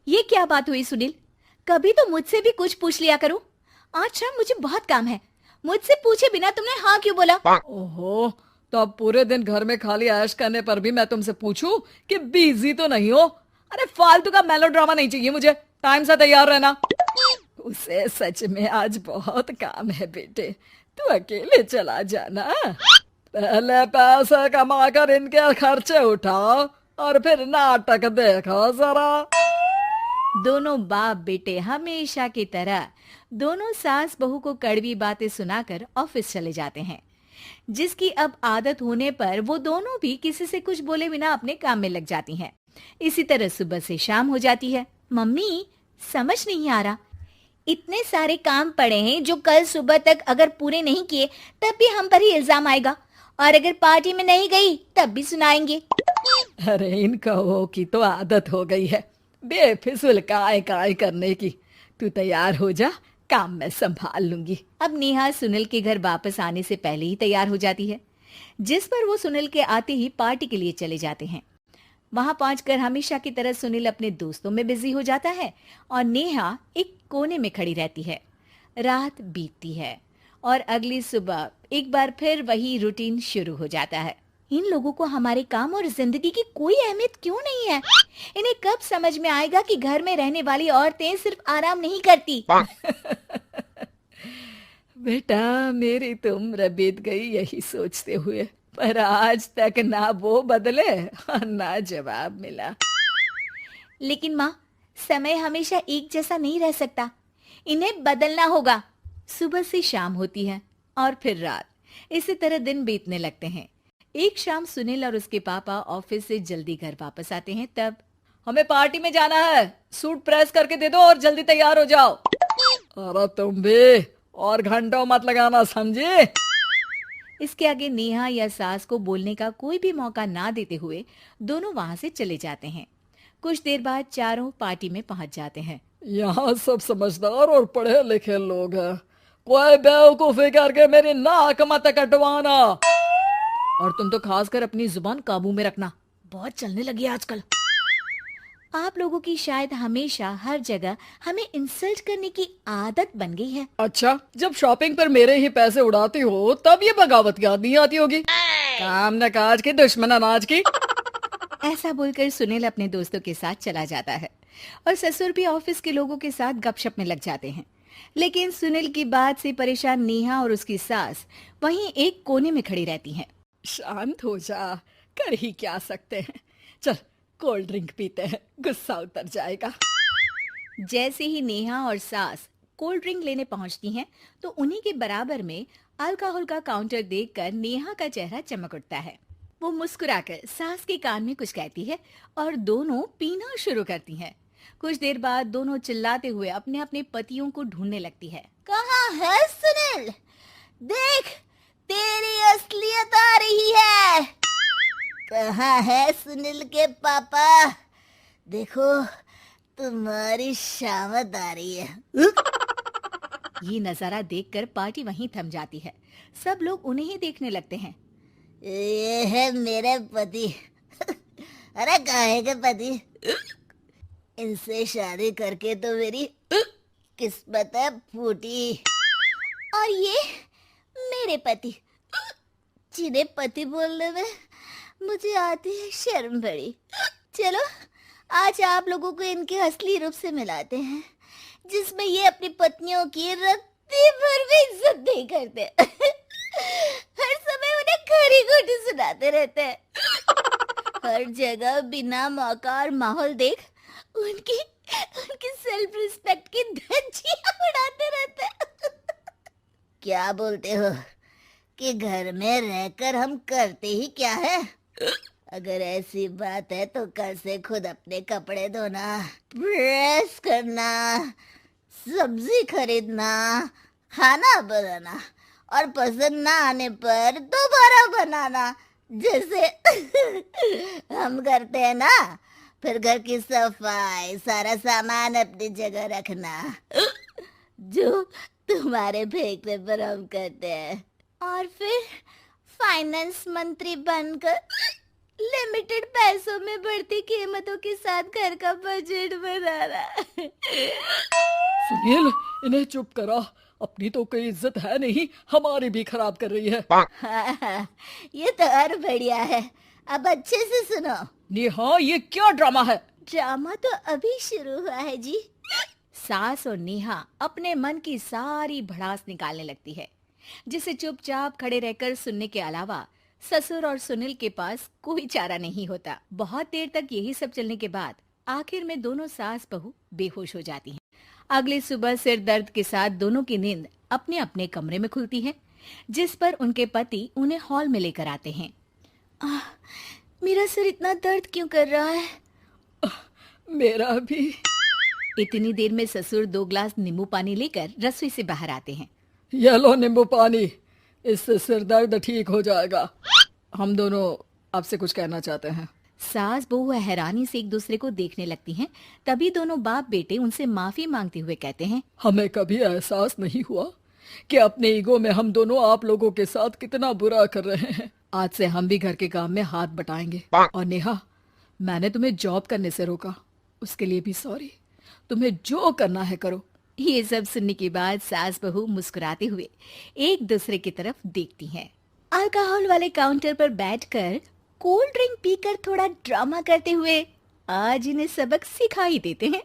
ये क्या बात हुई सुनील? कभी तो मुझसे भी कुछ पूछ लिया करो। आज शाम मुझे बहुत काम है। मुझसे पूछे बिना तुमने हाँ क्यों बोला? ओहो, तो अब पूरे दिन घर में खाली ऐश करने पर भी मैं तुमसे पूछूं कि बिजी तो नहीं हो? अरे फालतू का मेलोड्रामा नहीं चाहिए मुझे। टाइम से तैयार रहना। उसे सच में आज बहुत काम है बेटे, तू अकेले चला जाना। पहले पैसे कमाकर इनके खर्चे उठाओ और फिर नाटक देखो जरा। दोनों बाप बेटे हमेशा की तरह दोनों सास बहू को कड़वी बातें सुनाकर ऑफिस चले जाते हैं, जिसकी अब आदत होने पर वो दोनों भी किसी से कुछ बोले बिना अपने काम में लग जाती हैं। इसी तरह सुबह से शाम हो जाती है। मम्मी, समझ नहीं आ रहा, इतने सारे काम पड़े हैं जो कल सुबह तक अगर पूरे नहीं किए तब भी हम पर ही इल्जाम आएगा, और अगर पार्टी में नहीं गई तब भी सुनाएंगे। अरे इन कहो की तो आदत हो गई है बेफिजुल काय काय करने की। तू तैयार हो जा, काम मैं संभाल लूंगी। अब नेहा सुनील के घर वापस आने से पहले ही तैयार हो जाती है, जिस पर वो सुनील के आते ही पार्टी के लिए चले जाते हैं। वहां पहुंचकर हमेशा की तरह सुनील अपने दोस्तों में बिजी हो जाता है और नेहा एक कोने में खड़ी रहती है। रात बीतती है और अगली सुबह एक बार फिर वही रूटीन शुरू हो जाता है। इन लोगों को हमारे काम और जिंदगी की कोई अहमियत क्यों नहीं है? इन्हें कब समझ में आएगा कि घर में रहने वाली औरतें सिर्फ आराम नहीं करती। बेटा मेरी तो उम्र बीत गई यही सोचते हुए, पर आज तक ना वो बदले और ना जवाब मिला। लेकिन माँ, समय हमेशा एक जैसा नहीं रह सकता, इन्हें बदलना होगा। सुबह से शाम होती है और फिर रात। इसी तरह दिन बीतने लगते हैं। एक शाम सुनील और उसके पापा ऑफिस से जल्दी घर वापस आते हैं। तब हमें पार्टी में जाना है, सूट प्रेस करके दे दो और जल्दी तैयार हो जाओ। अरे तुम भी और घंटों मत लगाना, समझे? इसके आगे नेहा या सास को बोलने का कोई भी मौका ना देते हुए दोनों वहां से चले जाते हैं। कुछ देर बाद चारों पार्टी में पहुंच जाते हैं। यहाँ सब समझदार और पढ़े लिखे लोग हैं, कोई बेवकूफी करके मेरी नाक मत कटवाना। और तुम तो खासकर अपनी जुबान काबू में रखना, बहुत चलने लगी है आजकल। आप लोगों की शायद हमेशा हर जगह हमें इंसल्ट करने की आदत बन गई है। अच्छा, जब शॉपिंग पर मेरे ही पैसे उड़ाती हो तब ये बगावत याद नहीं आती होगी। काम न काज की दुश्मन अनाज की। ऐसा बोलकर सुनील अपने दोस्तों के साथ चला जाता है और ससुर भी ऑफिस के लोगों के साथ गपशप में लग जाते हैं। लेकिन सुनील की बात से परेशान नेहा और उसकी सास वहीं एक कोने में खड़ी रहती हैं। शांत हो जा, कर ही क्या सकते हैं। चल कोल्ड ड्रिंक पीते हैं, गुस्सा उतर जाएगा। जैसे ही नेहा और सास कोल्ड ड्रिंक लेने पहुंचती हैं, तो उन्हीं के बराबर में अल्कोहल का काउंटर देखकर नेहा का चेहरा चमक उठता है। वो मुस्कुराकर सास के कान में कुछ कहती है और दोनों पीना शुरू करती हैं। कुछ देर बाद दोनों चिल्लाते हुए अपने अपने पतियों को ढूंढने लगती है। कहाँ है सुनील? देख, तेरी असलियत आ रही है। कहाँ है सुनील के पापा? देखो, तुम्हारी शामत आ रही है। ये नजारा देखकर पार्टी वहीं थम जाती है। सब लोग उन्हें ही देखने लगते हैं। ये है मेरे पति। अरे काहे के पति? इनसे शादी करके तो मेरी किस्मत है फूटी। और ये मेरे पति, जिन्हें पति बोलने में मुझे आती है शर्म बड़ी। चलो आज आप लोगों को इनके असली रूप से मिलाते हैं, जिसमें ये अपनी पत्नियों की रत्ती भर भी इज्जत नहीं करते। हर समय उन्हें खरी खोटी सुनाते रहते हैं। हर जगह बिना मौका और माहौल देख उनकी उनकी सेल्फ रिस्पेक्ट की धज्जियां उड़ाते रहते हैं। क्या बोलते हो कि घर में रहकर हम करते ही क्या है? अगर ऐसी बात है तो कल से खुद अपने कपड़े धोना, प्रेस करना, सब्जी खरीदना, खाना बनाना और पसंद ना आने पर दोबारा बनाना, जैसे हम करते हैं ना। फिर घर की सफाई, सारा सामान अपनी जगह रखना, जो तुम्हारे फेंकने पर हम करते हैं। और फिर फाइनेंस मंत्री बनकर लिमिटेड पैसों में बढ़ती कीमतों के साथ घर का बजट बनाना। सुनील, इन्हें चुप करा। अपनी तो कोई इज्जत है नहीं, हमारी भी खराब कर रही है। हाँ, ये तो और बढ़िया है। अब अच्छे से सुनो। नेहा, ये क्या ड्रामा है? ड्रामा तो अभी शुरू हुआ है जी। सास और नेहा अपने मन की सारी भड़ास निकालने लगती है, जिसे चुपचाप खड़े रहकर सुनने के अलावा ससुर और सुनील के पास कोई चारा नहीं होता। बहुत देर तक यही सब चलने के बाद आखिर में दोनों सास बहू बेहोश हो जाती हैं। अगली सुबह सिर दर्द के साथ दोनों की नींद अपने अपने कमरे में खुलती है, जिस पर उनके पति उन्हें हॉल में लेकर आते हैं। मेरा सिर इतना दर्द क्यों कर रहा है? मेरा भी। इतनी देर में ससुर 2 ग्लास नींबू पानी लेकर रसोई से बाहर आते हैं। ये लो नींबू पानी, इससे सिर दर्द ठीक हो जाएगा। हम दोनों आपसे कुछ कहना चाहते हैं। सास बहू हैरानी से एक दूसरे को देखने लगती हैं। तभी दोनों बाप बेटे उनसे माफी मांगते हुए कहते हैं, हमें कभी एहसास नहीं हुआ कि अपने ईगो में हम दोनों आप लोगों के साथ कितना बुरा कर रहे हैं। आज से हम भी घर के काम में हाथ बटाएंगे। और नेहा, मैंने तुम्हें जॉब करने से रोका, उसके लिए भी सॉरी। तुम्हें जो करना है करो। ये सब सुनने के बाद सास बहू मुस्कुराते हुए एक दूसरे की तरफ देखती हैं। अल्कोहल वाले काउंटर पर बैठकर कोल्ड ड्रिंक पीकर थोड़ा ड्रामा करते हुए आज इन्हें सबक सिखा ही देते हैं।